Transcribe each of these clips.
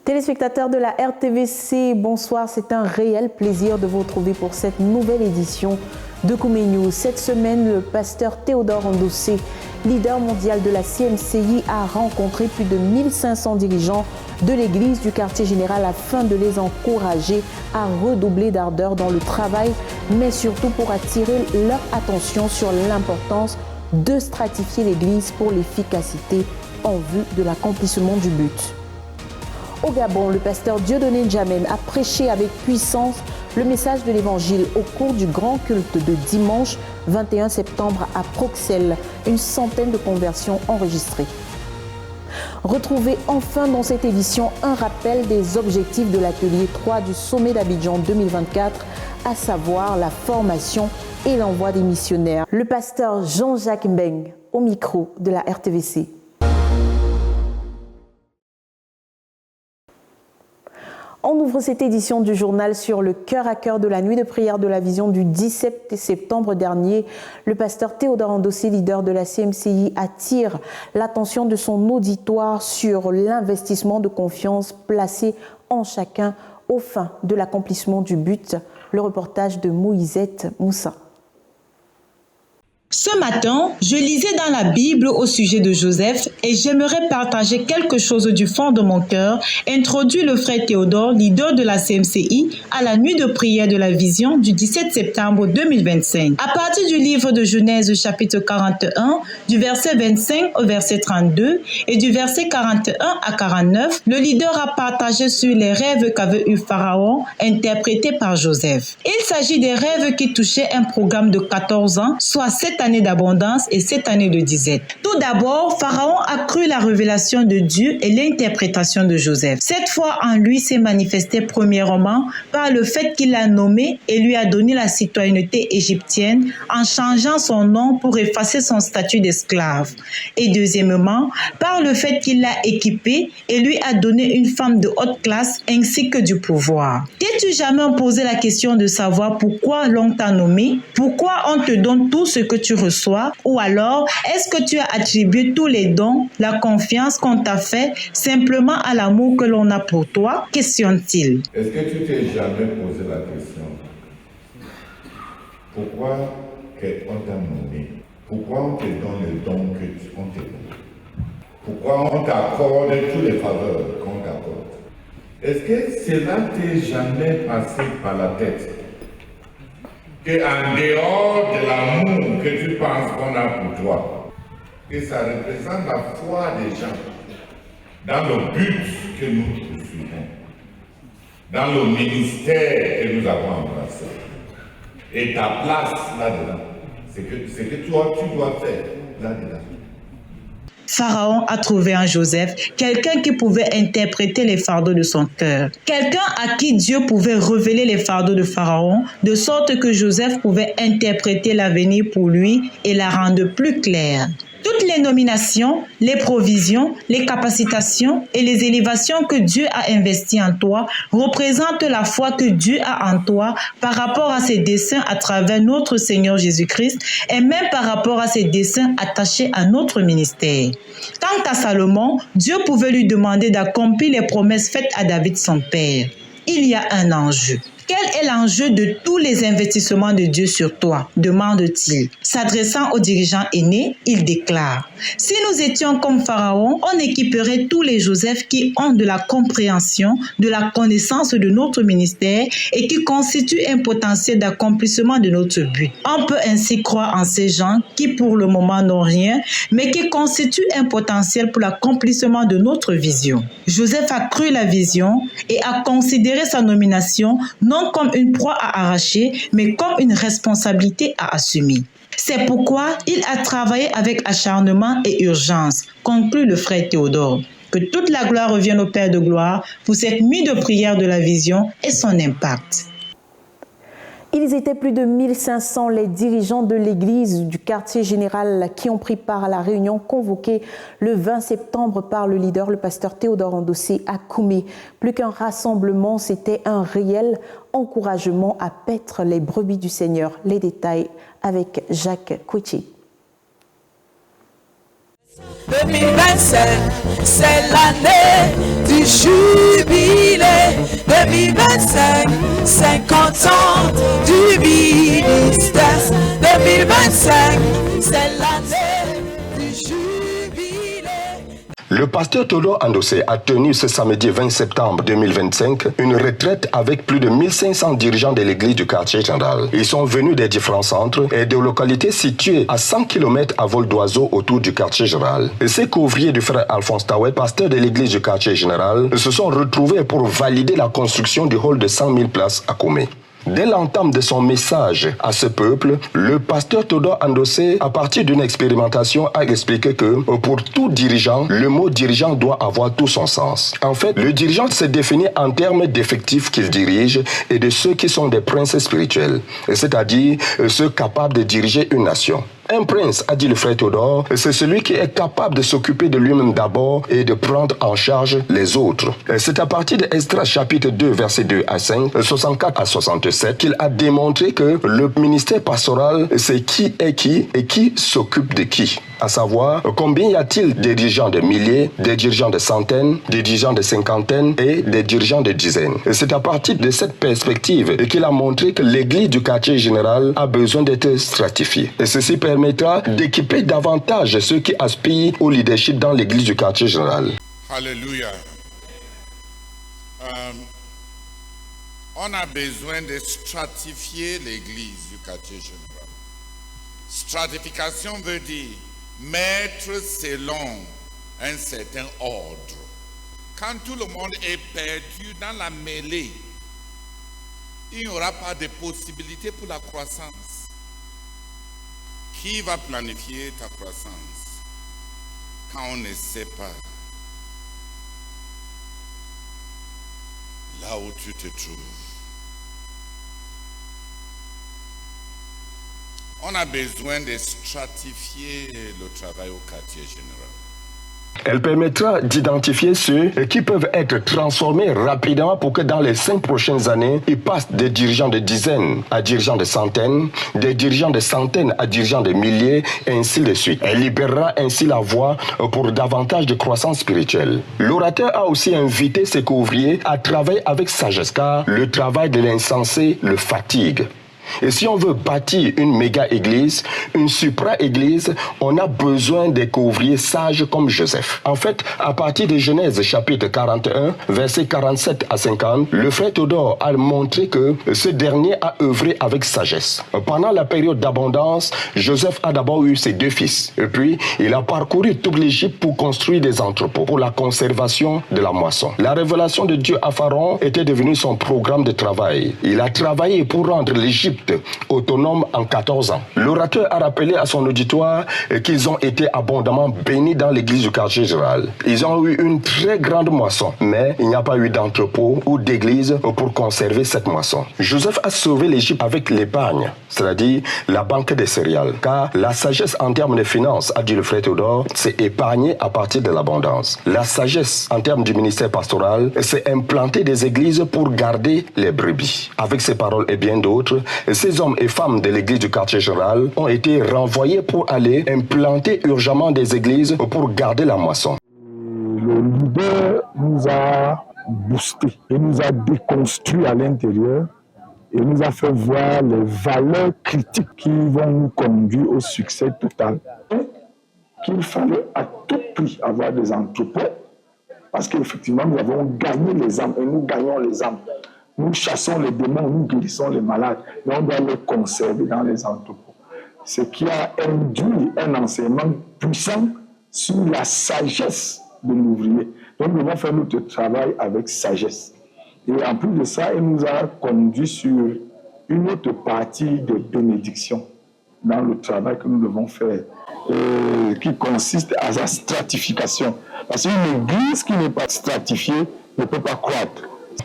Téléspectateurs de la RTVC, bonsoir. C'est un réel plaisir de vous retrouver pour cette nouvelle édition de Koumé News. Cette semaine, le pasteur Théodore Ndossé, leader mondial de la CMCI, a rencontré plus de 1500 dirigeants de l'église du quartier général afin de les encourager à redoubler d'ardeur dans le travail, mais surtout pour attirer leur attention sur l'importance de stratifier l'église pour l'efficacité en vue de l'accomplissement du but. Au Gabon, le pasteur Dieudonné N'Djamène a prêché avec puissance le message de l'Évangile au cours du grand culte de dimanche 21 septembre à Proxelles. Une centaine de conversions enregistrées. Retrouvez enfin dans cette édition un rappel des objectifs de l'atelier 3 du sommet d'Abidjan 2024, à savoir la formation et l'envoi des missionnaires. Le pasteur Jean-Jacques Mbeng au micro de la RTVC. On ouvre cette édition du journal sur le cœur à cœur de la nuit de prière de la vision du 17 septembre dernier. Le pasteur Théodore Ndossé, leader de la CMCI, attire l'attention de son auditoire sur l'investissement de confiance placé en chacun aux fins de l'accomplissement du but. Le reportage de Moïsette Moussa. Ce matin, je lisais dans la Bible au sujet de Joseph et j'aimerais partager quelque chose du fond de mon cœur, introduit le frère Théodore, leader de la CMCI, à la nuit de prière de la vision du 17 septembre 2025. À partir du livre de Genèse chapitre 41, du verset 25 au verset 32 et du verset 41 à 49, le leader a partagé sur les rêves qu'avait eu Pharaon, interprétés par Joseph. Il s'agit des rêves qui touchaient un programme de 14 ans, soit 7 années d'abondance et 7 années de disette. Tout d'abord, Pharaon a cru la révélation de Dieu et l'interprétation de Joseph. Cette foi en lui s'est manifestée premièrement par le fait qu'il l'a nommé et lui a donné la citoyenneté égyptienne en changeant son nom pour effacer son statut d'esclave. Et deuxièmement, par le fait qu'il l'a équipé et lui a donné une femme de haute classe ainsi que du pouvoir. T'es-tu jamais posé la question de savoir pourquoi l'on t'a nommé? Pourquoi on te donne tout ce que tu reçois? Ou alors, est-ce que tu as attribué tous les dons, la confiance qu'on t'a fait simplement à l'amour que l'on a pour toi? Questionne-t-il. Est-ce que tu t'es jamais posé la question? Pourquoi on t'a nommé? Pourquoi on te donne les dons qu'on te donne? Pourquoi on t'accorde toutes les faveurs qu'on t'accorde? Est-ce que cela t'est jamais passé par la tête? Qu'en dehors de l'amour que tu penses qu'on a pour toi, que ça représente la foi des gens dans le but que nous poursuivons, dans le ministère que nous avons embrassé. Et ta place là-dedans, c'est que toi, tu dois faire là-dedans. Pharaon a trouvé en Joseph quelqu'un qui pouvait interpréter les fardeaux de son cœur. Quelqu'un à qui Dieu pouvait révéler les fardeaux de Pharaon, de sorte que Joseph pouvait interpréter l'avenir pour lui et la rendre plus claire. Toutes les nominations, les provisions, les capacitations et les élévations que Dieu a investies en toi représentent la foi que Dieu a en toi par rapport à ses desseins à travers notre Seigneur Jésus-Christ et même par rapport à ses desseins attachés à notre ministère. Quant à Salomon, Dieu pouvait lui demander d'accomplir les promesses faites à David son père. Il y a un enjeu. Quel est l'enjeu de tous les investissements de Dieu sur toi? Demande-t-il. S'adressant aux dirigeants aînés, il déclare: si nous étions comme Pharaon, on équiperait tous les Joseph qui ont de la compréhension, de la connaissance de notre ministère et qui constituent un potentiel d'accomplissement de notre but. On peut ainsi croire en ces gens qui pour le moment n'ont rien, mais qui constituent un potentiel pour l'accomplissement de notre vision. Joseph a cru la vision et a considéré sa nomination non comme une proie à arracher, mais comme une responsabilité à assumer. C'est pourquoi il a travaillé avec acharnement et urgence, conclut le frère Théodore. Que toute la gloire revienne au Père de gloire pour cette nuit de prière de la vision et son impact. Ils étaient plus de 1500 les dirigeants de l'église du quartier général qui ont pris part à la réunion convoquée le 20 septembre par le leader, le pasteur Théodore Ndossé à Koumé. Plus qu'un rassemblement, c'était un réel encouragement à paître les brebis du Seigneur. Les détails avec Jacques Kouichi. 2025, c'est l'année du jubilé. 2025, 50 ans du ministère. 2025, c'est l'année du jubilé. Le pasteur Théodore Andossé a tenu ce samedi 20 septembre 2025 une retraite avec plus de 1500 dirigeants de l'église du quartier général. Ils sont venus des différents centres et de localités situées à 100 km à vol d'oiseau autour du quartier général. Et ces couvriers du frère Alphonse Tawet, pasteur de l'église du quartier général, se sont retrouvés pour valider la construction du hall de 100 000 places à Komé. Dès l'entame de son message à ce peuple, le pasteur Théodore Andossé, à partir d'une expérimentation, a expliqué que pour tout dirigeant, le mot dirigeant doit avoir tout son sens. En fait, le dirigeant se définit en termes d'effectifs qu'il dirige et de ceux qui sont des princes spirituels, c'est-à-dire ceux capables de diriger une nation. Un prince, a dit le frère Théodore, c'est celui qui est capable de s'occuper de lui-même d'abord et de prendre en charge les autres. C'est à partir d'Esdras chapitre 2, versets 2 à 5, 64 à 67, qu'il a démontré que le ministère pastoral, c'est qui est qui et qui s'occupe de qui. À savoir, combien y a-t-il des dirigeants de milliers, des dirigeants de centaines, des dirigeants de cinquantaines et des dirigeants de dizaines. C'est à partir de cette perspective qu'il a montré que l'église du quartier général a besoin d'être stratifiée. Et ceci permettra d'équiper davantage ceux qui aspirent au leadership dans l'église du quartier général. Alléluia. On a besoin de stratifier l'église du quartier général. Stratification veut dire mettre selon un certain ordre. Quand tout le monde est perdu dans la mêlée, il n'y aura pas de possibilité pour la croissance. Qui va planifier ta croissance quand on ne sait pas là où tu te trouves? On a besoin de stratifier le travail au quartier général. Elle permettra d'identifier ceux qui peuvent être transformés rapidement pour que dans les 5 prochaines années, ils passent des dirigeants de dizaines à dirigeants de centaines, des dirigeants de centaines à dirigeants de milliers, et ainsi de suite. Elle libérera ainsi la voie pour davantage de croissance spirituelle. L'orateur a aussi invité ses couvriers à travailler avec sagesse, car le travail de l'insensé le fatigue. Et si on veut bâtir une méga-église, une supra-église, on a besoin des couvriers sages comme Joseph. En fait, à partir de Genèse chapitre 41, versets 47 à 50, le frère Théodore a montré que ce dernier a œuvré avec sagesse. Pendant la période d'abondance, Joseph a d'abord eu ses 2 fils. Et puis, il a parcouru toute l'Égypte pour construire des entrepôts pour la conservation de la moisson. La révélation de Dieu à Pharaon était devenue son programme de travail. Il a travaillé pour rendre l'Égypte autonome en 14 ans. L'orateur a rappelé à son auditoire qu'ils ont été abondamment bénis dans l'église du quartier général. Ils ont eu une très grande moisson, mais il n'y a pas eu d'entrepôt ou d'église pour conserver cette moisson. Joseph a sauvé l'Égypte avec l'épargne, c'est-à-dire la banque des céréales, car la sagesse en termes de finances, a dit le frère Théodore, c'est épargner à partir de l'abondance. La sagesse en termes du ministère pastoral, c'est implanter des églises pour garder les brebis. Avec ces paroles et bien d'autres, ces hommes et femmes de l'église du quartier général ont été renvoyés pour aller implanter urgemment des églises pour garder la moisson. Le leader nous a boosté et nous a déconstruit à l'intérieur et nous a fait voir les valeurs critiques qui vont nous conduire au succès total. Et qu'il fallait à tout prix avoir des entrepôts parce qu'effectivement nous avons gagné les âmes et nous gagnons les âmes. Nous chassons les démons, nous guérissons les malades, mais on doit les conserver dans les entrepôts. Ce qui a induit un enseignement puissant sur la sagesse de l'ouvrier. Donc nous devons faire notre travail avec sagesse. Et en plus de ça, il nous a conduit sur une autre partie de bénédiction dans le travail que nous devons faire, qui consiste à la stratification. Parce qu'une église qui n'est pas stratifiée ne peut pas croître.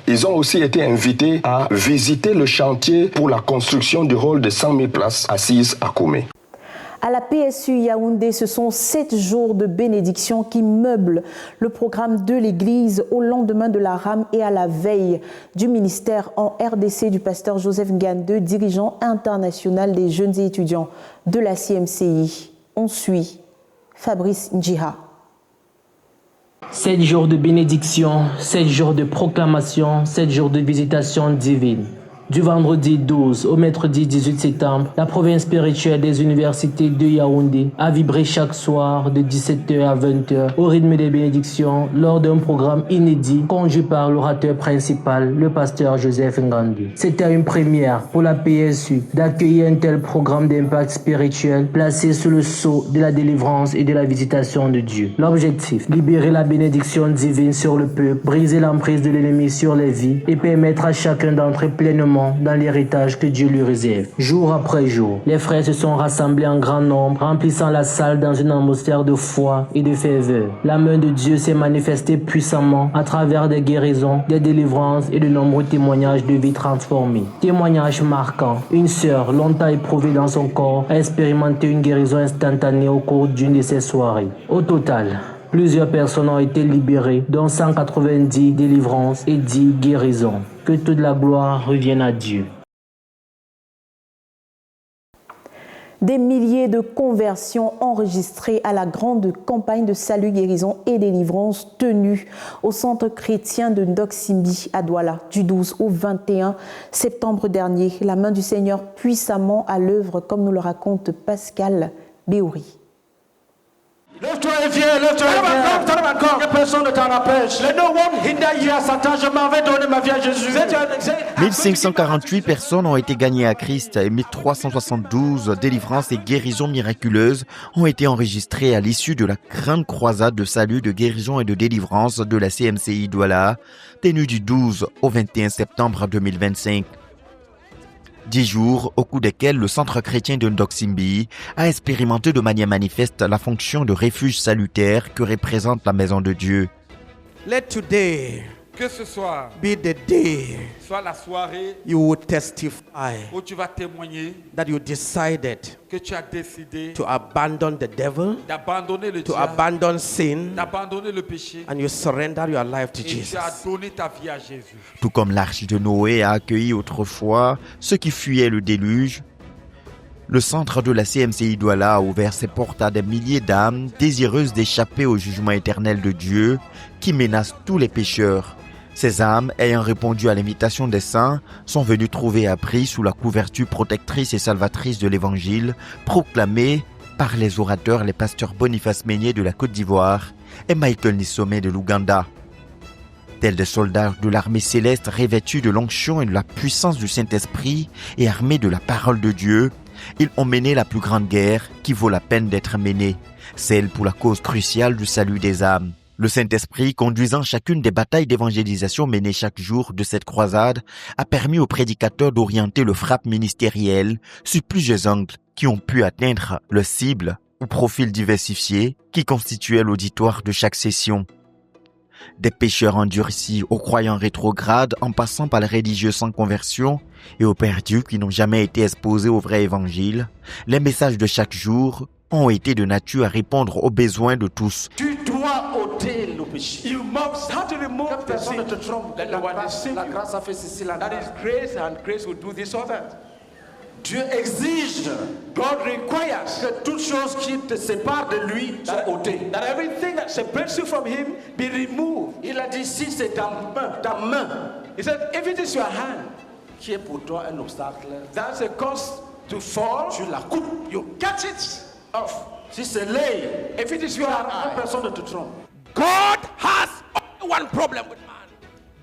Ils ont aussi été invités à visiter le chantier pour la construction du hall de 100 000 places assises à Komé. À la PSU Yaoundé, ce sont 7 jours de bénédiction qui meublent le programme de l'Église au lendemain de la rame et à la veille du ministère en RDC du pasteur Joseph Ngandeu, dirigeant international des jeunes et étudiants de la CMCI. On suit Fabrice Ndjiha. 7 jours de bénédiction, 7 jours de proclamation, 7 jours de visitation divine. Du vendredi 12 au mercredi 18 septembre, la province spirituelle des universités de Yaoundé a vibré chaque soir de 17h à 20h au rythme des bénédictions lors d'un programme inédit conduit par l'orateur principal, le pasteur Joseph Ngandou. C'était une première pour la PSU d'accueillir un tel programme d'impact spirituel placé sous le sceau de la délivrance et de la visitation de Dieu. L'objectif, libérer la bénédiction divine sur le peuple, briser l'emprise de l'ennemi sur les vies et permettre à chacun d'entrer pleinement dans l'héritage que Dieu lui réserve. Jour après jour, les frères se sont rassemblés en grand nombre, remplissant la salle dans une atmosphère de foi et de ferveur. La main de Dieu s'est manifestée puissamment à travers des guérisons, des délivrances et de nombreux témoignages de vie transformée. Témoignages marquants. Une sœur, longtemps éprouvée dans son corps, a expérimenté une guérison instantanée au cours d'une de ces soirées. Au total, plusieurs personnes ont été libérées, dont 190 délivrances et 10 guérisons. Que toute la gloire revienne à Dieu. Des milliers de conversions enregistrées à la grande campagne de salut, guérison et délivrance tenue au centre chrétien de Ndoksimbi à Douala du 12 au 21 septembre dernier. La main du Seigneur puissamment à l'œuvre, comme nous le raconte Pascal Béouri. Lève-toi et viens, lève-toi et viens. Que personne ne t'en empêche. Let no one hinder you. Satan, je m'en vais donner ma vie à Jésus. 1548 personnes ont été gagnées à Christ et 1372 délivrances et guérisons miraculeuses ont été enregistrées à l'issue de la grande croisade de salut, de guérison et de délivrance de la CMCI Douala, tenue du 12 au 21 septembre 2025. 10 jours au cours desquels le centre chrétien de Ndoksimbi a expérimenté de manière manifeste la fonction de refuge salutaire que représente la maison de Dieu. Let today que ce soit be the day soit la soirée you will testify où tu vas témoigner that you decided que tu as décidé to abandon the devil, d'abandonner le to diable, abandon sin, d'abandonner le péché, and you surrender your life to et Jesus. tu as donné ta vie à Jésus. Tout comme l'arche de Noé a accueilli autrefois ceux qui fuyaient le déluge, le centre de la CMCI Douala a ouvert ses portes à des milliers d'âmes désireuses d'échapper au jugement éternel de Dieu qui menace tous les pécheurs. Ces âmes, ayant répondu à l'invitation des saints, sont venues trouver abri sous la couverture protectrice et salvatrice de l'Évangile, proclamée par les orateurs, les pasteurs Boniface Meignet de la Côte d'Ivoire et Michael Nissomé de l'Ouganda. Tels des soldats de l'armée céleste revêtus de l'onction et de la puissance du Saint-Esprit et armés de la parole de Dieu, ils ont mené la plus grande guerre qui vaut la peine d'être menée, celle pour la cause cruciale du salut des âmes. Le Saint-Esprit, conduisant chacune des batailles d'évangélisation menées chaque jour de cette croisade, a permis aux prédicateurs d'orienter le frappe ministériel sur plusieurs angles qui ont pu atteindre le cible ou profil diversifié qui constituait l'auditoire de chaque session. Des pécheurs endurcis aux croyants rétrogrades en passant par les religieux sans conversion et aux perdus qui n'ont jamais été exposés au vrai évangile, les messages de chaque jour ont été de nature à répondre aux besoins de tous. Tu dois ôter le péché. You must have to remove the sin. La grâce a fait ceci, la grâce. That is grace, and grace will do this or that. Dieu exige, God requires, que toute chose qui te sépare de lui soit ôtée. That everything that separates you from him be removed. Il a dit, si c'est ta main. He said, if it is your hand, qui est pour toi un obstacle, that's a cause to fall. Tu la coupes, you cut it off. Si c'est l'œil, if it is your eye, personne ne te trompe. God has only one problem with man.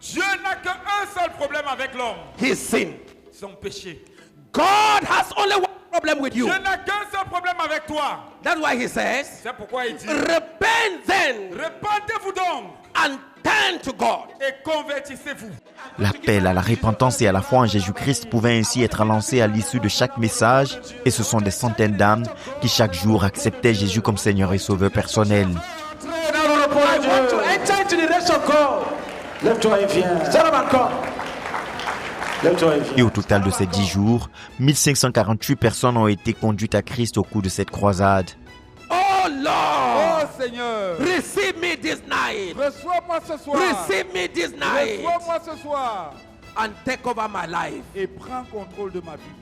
Dieu n'a qu'un seul problème avec l'homme. His sin. Son péché. God has only one problem with you. Dieu n'a qu'un seul problème avec toi. That's why he says, c'est pourquoi il dit, repent then. Repentez-vous donc. And turn to God. Et convertissez-vous. L'appel à la repentance et à la foi en Jésus-Christ pouvait ainsi être lancé à l'issue de chaque message, et ce sont des centaines d'âmes qui chaque jour acceptaient Jésus comme Seigneur et Sauveur personnel. Et au total de ces 10 jours, 1548 personnes ont été conduites à Christ au cours de cette croisade. Oh Lord, oh Seigneur, receive me this night. Reçois-moi ce soir. Receive me this night. Reçois-moi ce soir. And take over my life. Et prends contrôle de ma vie.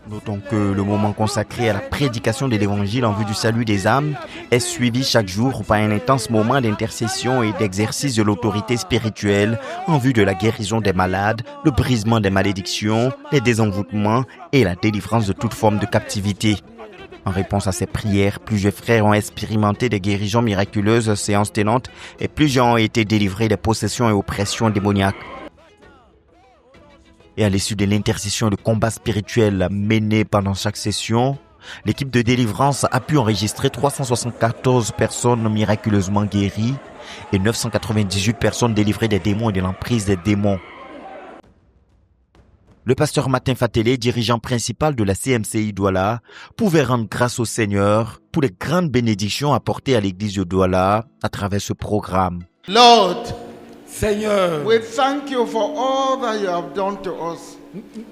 Notons que le moment consacré à la prédication de l'évangile en vue du salut des âmes est suivi chaque jour par un intense moment d'intercession et d'exercice de l'autorité spirituelle en vue de la guérison des malades, le brisement des malédictions, les désenvoûtements et la délivrance de toute forme de captivité. En réponse à ces prières, plusieurs frères ont expérimenté des guérisons miraculeuses séances tenantes et plusieurs ont été délivrés des possessions et oppressions démoniaques. Et à l'issue de l'intercession et de combat spirituel mené pendant chaque session, l'équipe de délivrance a pu enregistrer 374 personnes miraculeusement guéries et 998 personnes délivrées des démons et de l'emprise des démons. Le pasteur Martin Fatélé, dirigeant principal de la CMCI Douala, pouvait rendre grâce au Seigneur pour les grandes bénédictions apportées à l'église de Douala à travers ce programme. Lord, Seigneur, we thank you for all that you have done to us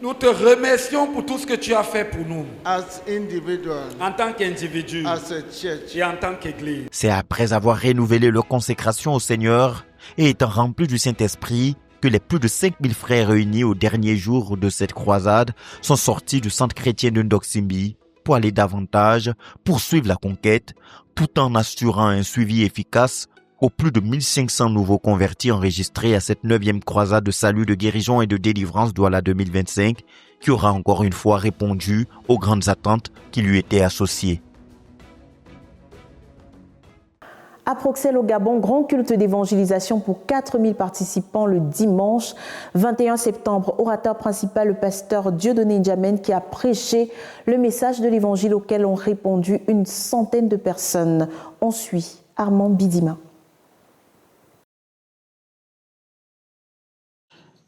nous te remercions pour tout ce que tu as fait pour nous as individuals, en tant qu'individus as a church. et en tant qu'Église. C'est après avoir renouvelé leur consécration au Seigneur et étant remplis du Saint-Esprit que les plus de 5000 frères réunis au dernier jour de cette croisade sont sortis du centre chrétien de Ndoksimbi pour aller davantage poursuivre la conquête tout en assurant un suivi efficace aux plus de 1500 nouveaux convertis enregistrés à cette 9e croisade de salut, de guérison et de délivrance Douala 2025 qui aura encore une fois répondu aux grandes attentes qui lui étaient associées. À Bruxelles, au Gabon, grand culte d'évangélisation pour 4000 participants le dimanche 21 septembre. Orateur principal, le pasteur Dieudonné Ndjamen, qui a prêché le message de l'évangile auquel ont répondu une centaine de personnes. On suit Armand Bidima.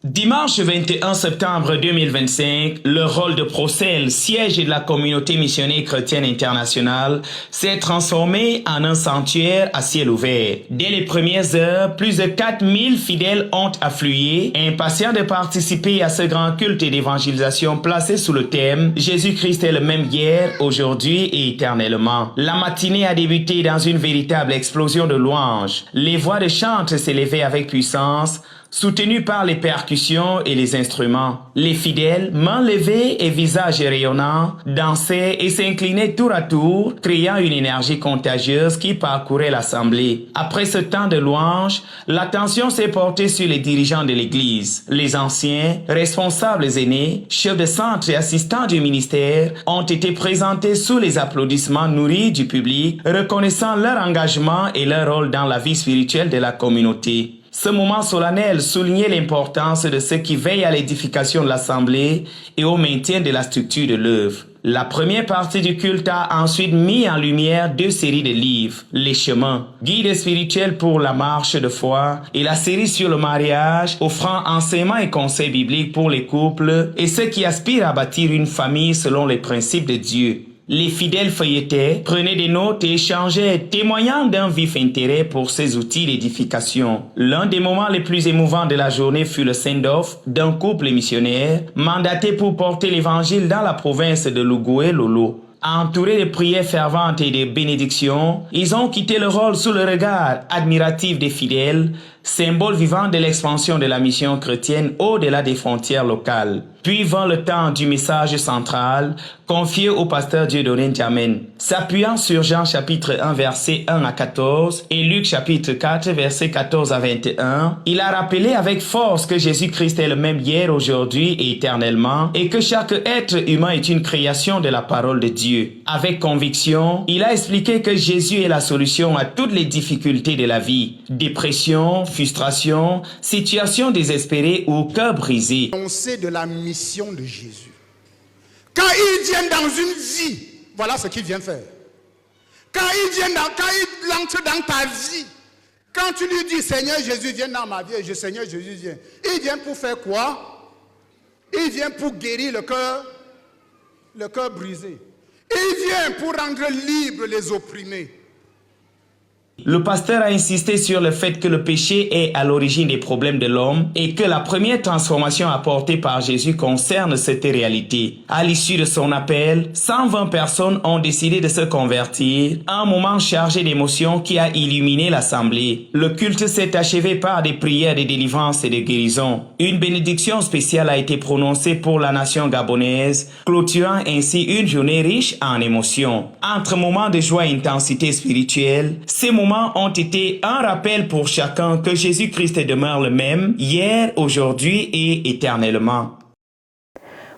Dimanche 21 septembre 2025, le rôle de Bruxelles, siège de la communauté missionnaire chrétienne internationale, s'est transformé en un sanctuaire à ciel ouvert. Dès les premières heures, plus de 4000 fidèles ont afflué, impatients de participer à ce grand culte d'évangélisation placé sous le thème « Jésus-Christ est le même hier, aujourd'hui et éternellement ». La matinée a débuté dans une véritable explosion de louanges. Les voix de chant s'élevaient avec puissance, soutenus par les percussions et les instruments. Les fidèles, mains levées et visages rayonnants, dansaient et s'inclinaient tour à tour, créant une énergie contagieuse qui parcourait l'assemblée. Après ce temps de louange, l'attention s'est portée sur les dirigeants de l'Église. Les anciens, responsables aînés, chefs de centre et assistants du ministère ont été présentés sous les applaudissements nourris du public, reconnaissant leur engagement et leur rôle dans la vie spirituelle de la communauté. Ce moment solennel soulignait l'importance de ceux qui veillent à l'édification de l'Assemblée et au maintien de la structure de l'œuvre. La première partie du culte a ensuite mis en lumière 2 séries de livres, Les Chemins, guide spirituel pour la marche de foi, et la série sur le mariage, offrant enseignements et conseils bibliques pour les couples et ceux qui aspirent à bâtir une famille selon les principes de Dieu. Les fidèles feuilletaient, prenaient des notes et échangeaient, témoignant d'un vif intérêt pour ces outils d'édification. L'un des moments les plus émouvants de la journée fut le send-off d'un couple missionnaire mandaté pour porter l'évangile dans la province de Lugoué-Lolo. Entourés de prières ferventes et de bénédictions, ils ont quitté le rôle sous le regard admiratif des fidèles, symbole vivant de l'expansion de la mission chrétienne au-delà des frontières locales. Puis vint le temps du message central, confié au pasteur Dieudonné Ndjamen. S'appuyant sur Jean chapitre 1 verset 1 à 14 et Luc chapitre 4 verset 14 à 21, il a rappelé avec force que Jésus-Christ est le même hier, aujourd'hui et éternellement, et que chaque être humain est une création de la parole de Dieu. Avec conviction, il a expliqué que Jésus est la solution à toutes les difficultés de la vie, dépression, frustration, situation désespérée ou cœur brisé. On sait de la mission de Jésus. Quand il vient dans une vie, voilà ce qu'il vient faire. Quand il entre dans ta vie, quand tu lui dis Seigneur Jésus viens dans ma vie, Seigneur Jésus viens, il vient pour faire quoi? Il vient pour guérir le cœur brisé. Il vient pour rendre libre les opprimés. Le pasteur a insisté sur le fait que le péché est à l'origine des problèmes de l'homme et que la première transformation apportée par Jésus concerne cette réalité. À l'issue de son appel, 120 personnes ont décidé de se convertir, un moment chargé d'émotions qui a illuminé l'assemblée. Le culte s'est achevé par des prières de délivrance et de guérison. Une bénédiction spéciale a été prononcée pour la nation gabonaise, clôturant ainsi une journée riche en émotions. Entre moments de joie et intensité spirituelle, ces moments ont été un rappel pour chacun que Jésus-Christ demeure le même, hier, aujourd'hui et éternellement.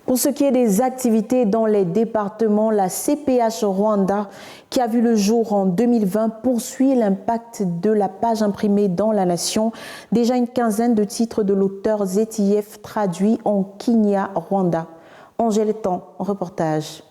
Pour ce qui est des activités dans les départements, la CPH Rwanda, qui a vu le jour en 2020, poursuit l'impact de la page imprimée dans La Nation. Déjà une quinzaine de titres de l'auteur ZTF traduits en Kinya Rwanda. Angèle Tan, reportage.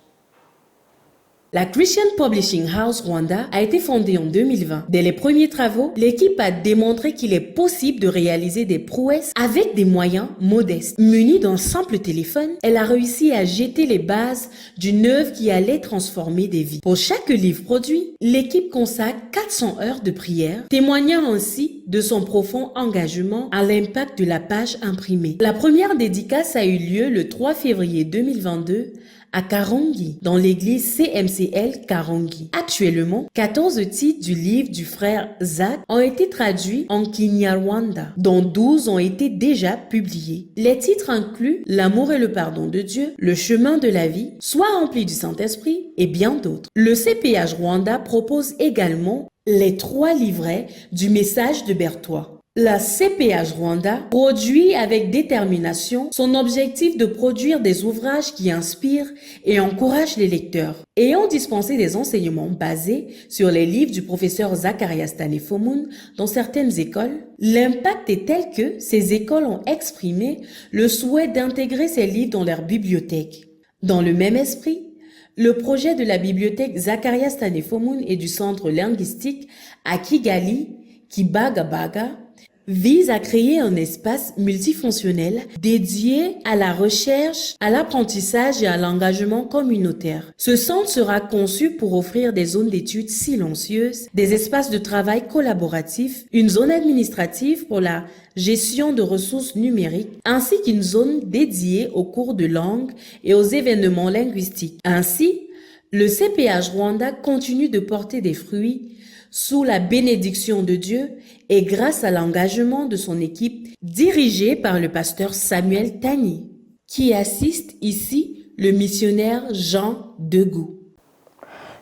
La Christian Publishing House Rwanda a été fondée en 2020. Dès les premiers travaux, l'équipe a démontré qu'il est possible de réaliser des prouesses avec des moyens modestes. Munie d'un simple téléphone, elle a réussi à jeter les bases d'une œuvre qui allait transformer des vies. Pour chaque livre produit, l'équipe consacre 400 heures de prière, témoignant ainsi de son profond engagement à l'impact de la page imprimée. La première dédicace a eu lieu le 3 février 2022 à Karongi, dans l'église CMCL Karongi. Actuellement, 14 titres du livre du frère Zach ont été traduits en Kinyarwanda, dont 12 ont été déjà publiés. Les titres incluent L'amour et le pardon de Dieu, Le chemin de la vie, Sois rempli du Saint-Esprit et bien d'autres. Le CPH Rwanda propose également les 3 livrets du message de Berthois. La CPH Rwanda produit avec détermination son objectif de produire des ouvrages qui inspirent et encouragent les lecteurs. Ayant dispensé des enseignements basés sur les livres du professeur Zacharias Tanefomun dans certaines écoles, l'impact est tel que ces écoles ont exprimé le souhait d'intégrer ces livres dans leur bibliothèque. Dans le même esprit, le projet de la bibliothèque Zacharias Tanefomun et du centre linguistique à Kigali, Kibagabaga, vise à créer un espace multifonctionnel dédié à la recherche, à l'apprentissage et à l'engagement communautaire. Ce centre sera conçu pour offrir des zones d'études silencieuses, des espaces de travail collaboratifs, une zone administrative pour la gestion de ressources numériques, ainsi qu'une zone dédiée aux cours de langue et aux événements linguistiques. Ainsi, le CPH Rwanda continue de porter des fruits sous la bénédiction de Dieu et grâce à l'engagement de son équipe dirigée par le pasteur Samuel Tani, qui assiste ici le missionnaire Jean Degou.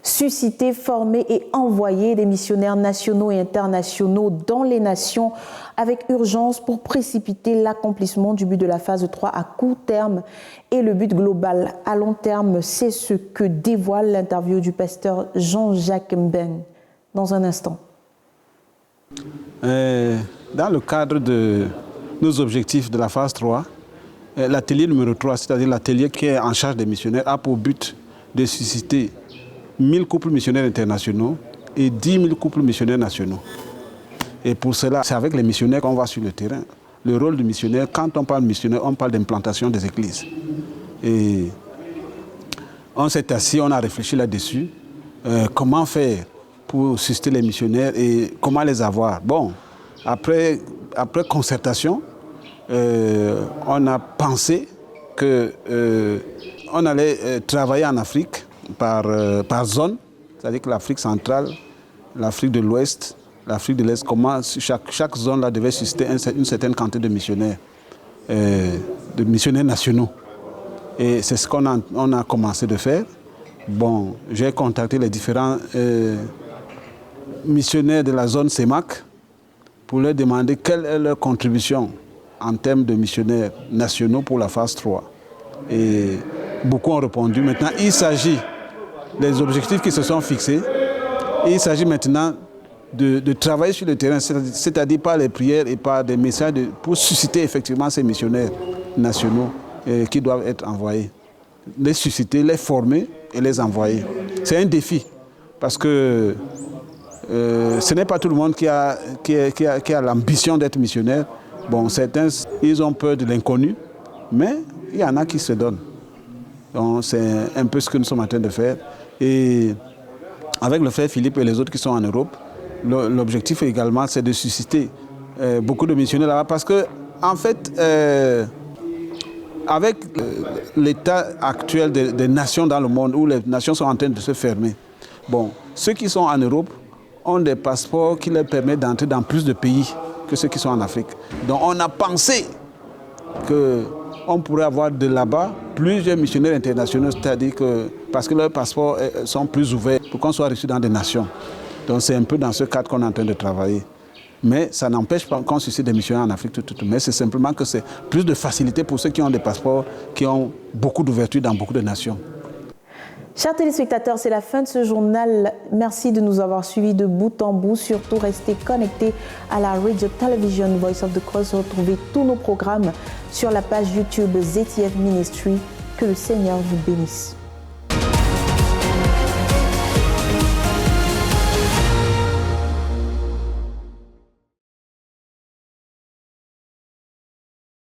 Susciter, former et envoyer des missionnaires nationaux et internationaux dans les nations avec urgence pour précipiter l'accomplissement du but de la phase 3 à court terme et le but global à long terme, c'est ce que dévoile l'interview du pasteur Jean-Jacques Mben. Dans un instant. Dans le cadre de nos objectifs de la phase 3, l'atelier numéro 3, c'est-à-dire l'atelier qui est en charge des missionnaires, a pour but de susciter 1000 couples missionnaires internationaux et 10 000 couples missionnaires nationaux. Et pour cela, c'est avec les missionnaires qu'on va sur le terrain. Le rôle du missionnaire, quand on parle missionnaire, on parle d'implantation des églises. Et on s'est assis, on a réfléchi là-dessus. Comment faire pour susciter les missionnaires et comment les avoir. Bon, après concertation, on a pensé qu'on allait travailler en Afrique par zone, c'est-à-dire que l'Afrique centrale, l'Afrique de l'Ouest, l'Afrique de l'Est, comment chaque zone là devait susciter une certaine quantité de missionnaires nationaux. Et c'est ce qu'on a commencé de faire. Bon, j'ai contacté les différents missionnaires de la zone CEMAC pour leur demander quelle est leur contribution en termes de missionnaires nationaux pour la phase 3. Et beaucoup ont répondu. Maintenant, il s'agit des objectifs qui se sont fixés. Et il s'agit maintenant de travailler sur le terrain, c'est-à-dire par les prières et par des messages pour susciter effectivement ces missionnaires nationaux qui doivent être envoyés. Les susciter, les former et les envoyer. C'est un défi parce que ce n'est pas tout le monde qui a l'ambition d'être missionnaire. Bon, certains, ils ont peur de l'inconnu, mais il y en a qui se donnent. Donc, c'est un peu ce que nous sommes en train de faire. Et avec le frère Philippe et les autres qui sont en Europe, l'objectif également, c'est de susciter beaucoup de missionnaires là-bas parce que, en fait, avec l'état actuel des nations dans le monde, où les nations sont en train de se fermer, bon, ceux qui sont en Europe ont des passeports qui leur permettent d'entrer dans plus de pays que ceux qui sont en Afrique. Donc on a pensé qu'on pourrait avoir de là-bas plusieurs missionnaires internationaux, c'est-à-dire que parce que leurs passeports sont plus ouverts pour qu'on soit reçu dans des nations. Donc c'est un peu dans ce cadre qu'on est en train de travailler. Mais ça n'empêche pas qu'on suscite des missionnaires en Afrique, mais c'est simplement que c'est plus de facilité pour ceux qui ont des passeports, qui ont beaucoup d'ouverture dans beaucoup de nations. Chers téléspectateurs, c'est la fin de ce journal. Merci de nous avoir suivis de bout en bout. Surtout, restez connectés à la Radio Television Voice of the Cross. Retrouvez tous nos programmes sur la page YouTube ZTF Ministry. Que le Seigneur vous bénisse.